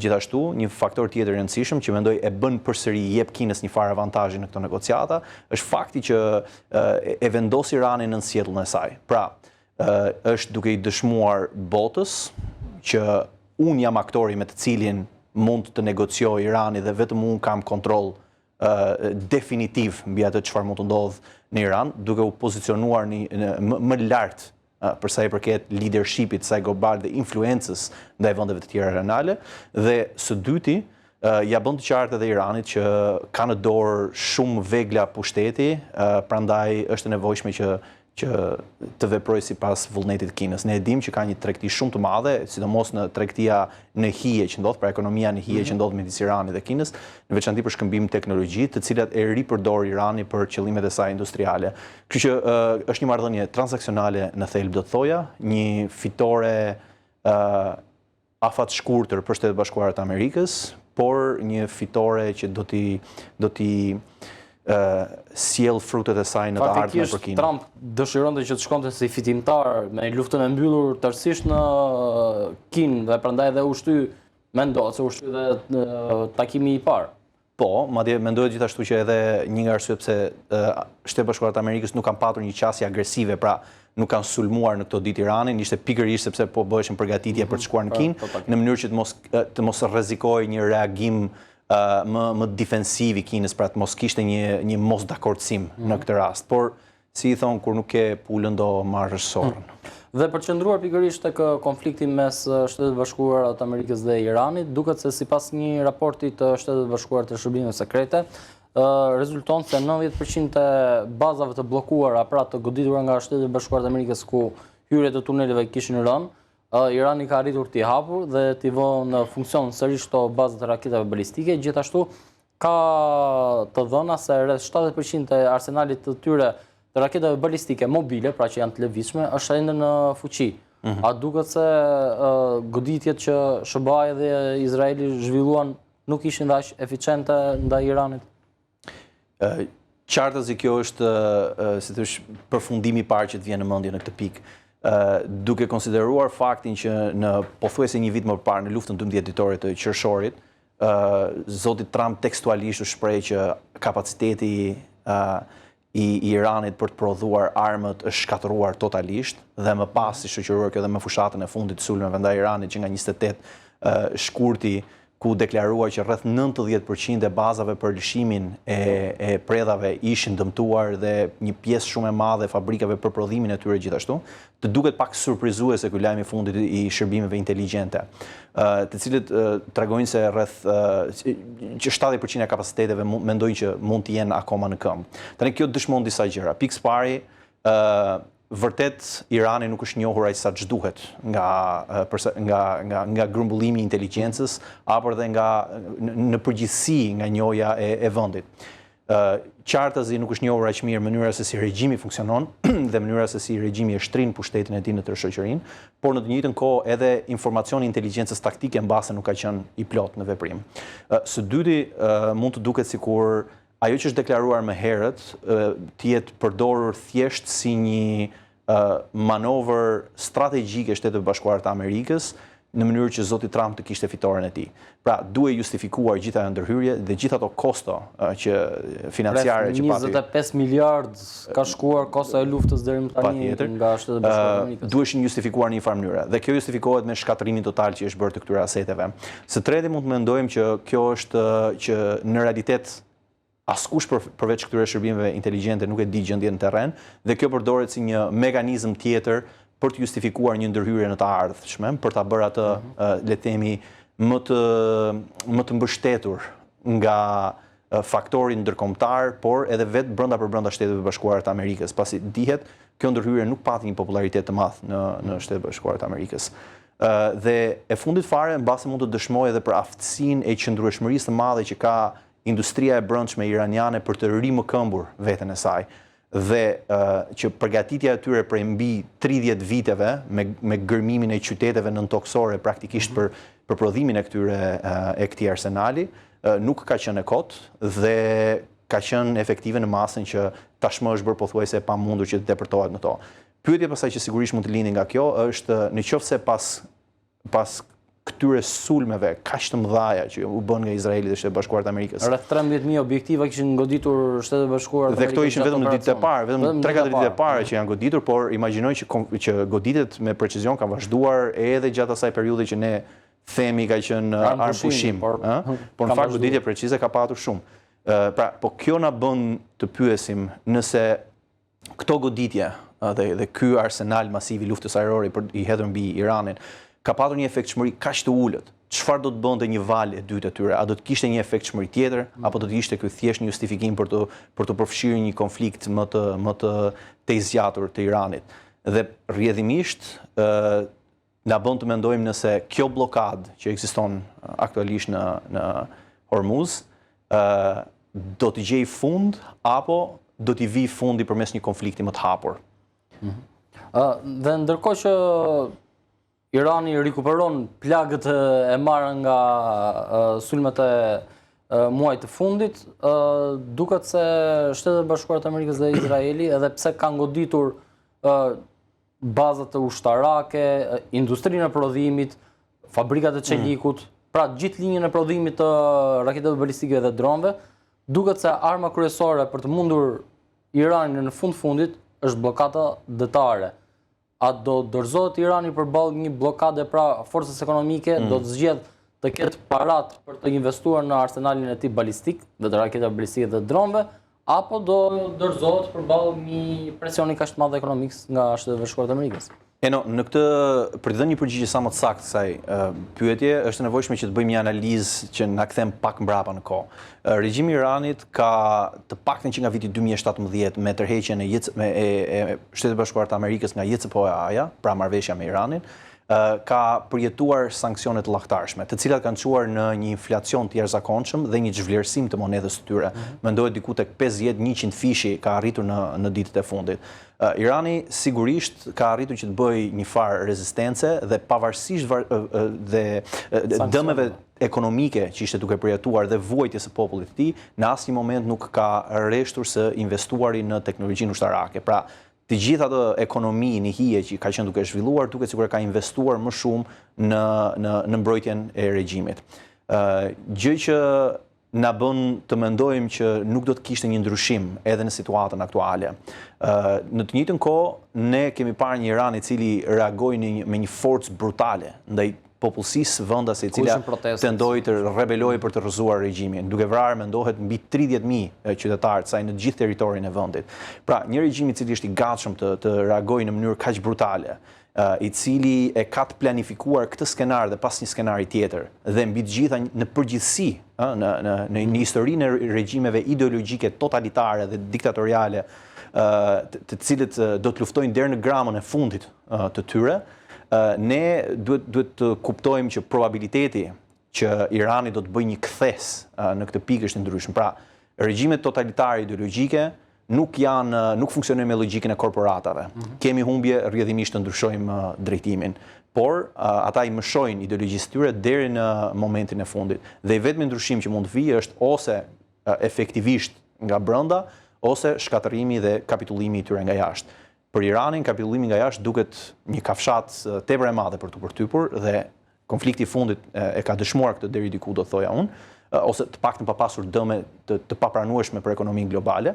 Gjithashtu, një faktor tjetër i rëndësishëm që mendoj e bën përsëri jep Kinës një farë avantazhi në këto negociata, është fakti që e vendos Iranin në sjelljen e saj. Pra, është duke i dëshmuar botës që unë jam aktori me të cilin mund të negocioj Irani dhe vetëm unë kam kontroll definitiv mbi atë çfarë mund të ndodhë në Iran, duke u pozicionuar më lart për sa i përket leadershipit saj global dhe influencës ndaj vendeve të tjera regionale, dhe së dyti ja bën të qartë edhe Iranit që ka në dorë shumë vegla pushteti, prandaj është e nevojshme që të veprojë sipas vullnetit të Kinës. Ne e dimë që ka një tregti shumë të madhe, sidomos në tregtia në hije që ndodh, pra ekonomia në hije që ndodh midis Iranit dhe Kinës, në veçantë për shkëmbim teknologji, të cilat e ripërdor Irani për qëllimet e saj industriale. Kështu që është një marrëdhënie transaksionale në thelb, do të thoja, një fitore afat shkurtër për Shtetet Bashkuara të Amerikës, por një fitore që do t'i sjell frutet e saj në të ardhmen për Kinën. Trump dëshironte që të shkonte si fitimtar me luftën e mbyllur tërësisht në Kinë dhe prandaj edhe u shty, mendohet se u shty dhe takimi i parë. Po, madje mendohet gjithashtu që edhe një nga arsyet pse Shtetet Bashkuara të Amerikës nuk kanë patur një qasje agresive, pra nuk kanë sulmuar në këto ditë Iranin, ishte pikërisht sepse po bëheshin përgatitje për të shkuar në Kinë, në mënyrë që të mos rrezikojë një reagim më defensiv i Kinës, pra të mos kishte një mos dakordësim në këtë rast. Por, si i thonë, kur nuk ke pulën do marrësh sorën. Dhe përqendruar pikërisht tek konflikti mes Shtetet Bashkuara të Amerikës dhe Iranit, duket se sipas një raporti të Shtetet Bashkuara të Shërbimeve Sekrete, rezulton se 90% e bazave të bllokuara, pra të goditura nga Shtetet Bashkuara të Amerikës ku hyrjet e tuneleve kishin rënë, Irani ka arritur t'i hapur dhe t'i vënë në funksion sërish këto bazat e raketave balistike. Gjithashtu ka të dhëna se rreth 70% e arsenalit të tyre të raketave balistike mobile, pra që janë të lëvizshme, është ende në fuqi. A duket se goditjet që SBA-ja dhe Izraeli zhvilluan nuk ishin aq eficiente ndaj Iranit? Qartësi kjo është, si thosh, përfundimi i parë që të vjen në mendje në këtë pikë. Duke konsideruar faktin që në pothuajse një vit më parë në luftën 12 ditorit të qershorit, zoti Trump tekstualisht u shpreh që kapaciteti i Iranit për të prodhuar armët është shkatëruar totalisht, dhe më pas si shoqëruar kjo dhe me fushatën e fundit të sulmeve ndaj Iranit që nga 28 shkurti, ku deklarua që rreth 90% e bazave për lëshimin e predhave ishin dëmtuar dhe një pjesë shumë e madhe e fabrikave për prodhimin e tyre gjithashtu, të duket pak surprizuese ky lajm i fundit i shërbimeve inteligjente, të cilët tregojnë se rreth që 70% e kapaciteteve mendojnë që mund të jenë akoma në këmbë. Tani kjo dëshmon disa gjëra. Pikë pari, vërtet Irani nuk është njohur aq sa ç'duhet nga grumbullimi i inteligjencës apo edhe në përgjithësi nga njohja e vendit. Qartësi nuk është njohur aq mirë mënyra se si regjimi funksionon dhe mënyra se si regjimi e shtrin pushtetin e tij në tërë shoqërinë, por në të njëjtën kohë edhe informacioni i inteligjencës taktike mbase nuk ka qenë i plot në veprim. Së dyti, mund të duket sikur ajo që është deklaruar më herët të jetë përdorur thjesht si një manovër strategjike Shtetet Bashkuara të Amerikës në mënyrë që zoti Trump të kishte fitoren e tij. Pra, duhet justifikuar gjitha ajo ndërhyrje dhe gjitha ato kosto që financiare që pati. 25 miliard ka shkuar kosta e luftës deri më tani nga Shtetet Bashkuara të Amerikës. Duheshin justifikuar në një farë mënyrë dhe kjo justifikohet me shkatrimin total që është bërë të këtyre aseteve. Së treti, mund të mendojmë që kjo është që në realitet askush përveç këtyre shërbimeve inteligjente nuk e di gjendjen në terren, dhe kjo përdoret si një mekanizëm tjetër për të justifikuar një ndërhyrje në të ardhshme, për ta bërë atë, le të themi, më të mbështetur nga faktori ndërkombëtar, por edhe vetë brenda Shteteve Bashkuara të Amerikës, pasi dihet kjo ndërhyrje nuk pati një popularitet të madh në Shtetet Bashkuara të Amerikës. Dhe e fundit fare, mbase mund të dëshmoj edhe për aftësinë e qëndrueshmërisë të madhe që ka industria e brendshme iraniane për të rimëkëmbur veten e saj, dhe që përgatitja e tyre prej mbi 30 viteve me gërmimin e qyteteve nëntoksore praktikisht për prodhimin e këtij arsenali, nuk ka qenë e kotë dhe ka qenë efektive në masën që tashmë është bërë pothuajse e pamundur që të depërtohet në to. Pyetja pastaj që sigurisht mund të lindi nga kjo është, nëse pas këtyre sulmeve kaq të mëdha që u bën nga Izraeli dhe Shtetet Bashkuara të Amerikës. Rreth 13.000 objektiva kishin goditur Shtetet Bashkuara të Amerikës. Dhe këto ishin vetëm në ditët e parë, vetëm 3-4 ditë e para që janë goditur, por imagjinoj që goditet me precizion kanë vazhduar edhe gjatë asaj periudhe që ne themi ka qenë armë pushim, por në fakt goditje precize ka patur shumë. Pra, po kjo na bën të pyesim nëse këto goditje dhe ky arsenal masiv i luftës ajrore i hedhur mbi Iranin ka patur një efektshmëri kaq të ulët. Çfarë do të bënte një valë e dytë e tyre? A do të kishte një efektshmëri tjetër apo do të ishte ky thjesht një justifikim për të përfshirë një konflikt më të tezgjatur të Iranit? Dhe rrjedhimisht na bën të mendojmë nëse kjo blokadë që ekziston aktualisht në Hormuz do të gjejë fund apo do t'i vijë fundi përmes një konflikti më të hapur. Dhe ndërkohë që Irani rikuperon plagët e marrë nga sulmet e muajit të fundit, duket se Shtetet Bashkuara të Amerikës dhe Izraeli, edhe pse kanë goditur bazat e ushtarake, industrinë e prodhimit, fabrikat e çelikut, pra gjithë linjën e prodhimit të raketeve balistike dhe dronëve, duket se arma kryesore për të mundur Iranin në fundit është blokada dëtare. A do dorëzohet Irani përballë një blokade pra forcës ekonomike, do të zgjedh të ketë parat për të investuar në arsenalin e tij balistik, dhe të raketave balistike dhe dronëve, apo do dorëzohet përballë një presioni kaq të madh ekonomik nga Shtetet Bashkuara të Amerikës? Në këtë, për të dhënë një përgjigje sa më të saktë kësaj pyetje, është e nevojshme që të bëjmë një analizë që na kthem pak mbrapa në kohë. Regjimi i Iranit ka të paktën që nga viti 2017 me tërheqjen e Shtetet Bashkuara të Amerikës nga JCPOA-ja, pra marrëveshja me Iranin, ka përjetuar sankcione të llahtarshme, të cilat kanë çuar në një inflacion të jashtëzakonshëm dhe një zhvlerësim të monedhës së tyre. Mendohet diku tek 50-100 fishi ka arritur në ditët e fundit. Irani sigurisht ka arritur që të bëjë një farë rezistence dhe pavarësisht dëmeve ekonomike që ishte duke përjetuar dhe vuajtjes së popullit të tij, në asnjë moment nuk ka rreshtur së investuari në teknologjinë ushtarake. Pra, të gjithë ato ekonomi në hije që ka qenë duke zhvilluar, duket sikur ka investuar më shumë në mbrojtjen e regjimit. Gjë që na bën të mendojmë që nuk do të kishte një ndryshim edhe në situatën aktuale. Në të njëjtën kohë, ne kemi parë një Iran i cili reagoi me një forcë brutale ndaj popullsisë vendase e cila tendoi të rebelojë për të rrëzuar regjimin, duke vrarë mendohet mbi 30.000 qytetarë të saj në të gjithë territorin e vendit. Pra, një regjim i cili është i gatshëm të reagojë në mënyrë kaq brutale, i cili e ka të planifikuar këtë skenar dhe pas një skenari tjetër, dhe mbi të gjitha në përgjithësi, në historinë e regjimeve ideologjike totalitare dhe diktatoriale, të cilët do të luftojnë deri në gramën e fundit të tyre, ne duhet të kuptojmë që probabiliteti që Irani do të bëjë një kthes në këtë pikë është ndryshëm. Pra, regjimet totalitare ideologjike nuk funksionojnë me logjikën e korporatave. Kemi humbje rrjedhimisht të ndryshojmë drejtimin, por ata i mëshojnë ideologjisë tyre deri në momentin e fundit. Dhe i vetmi ndryshim që mund të vijë është ose efektivisht nga brenda, ose shkatërrimi dhe kapitullimi i tyre nga jashtë. Për Iranin, kapitullimi nga jashtë duket një kafshat tepër e madhe për të përtypur dhe konflikti i fundit e ka dëshmuar këtë deri diku, do thoja unë, ose të paktën pa pasur dëme të papranueshme për ekonominë globale.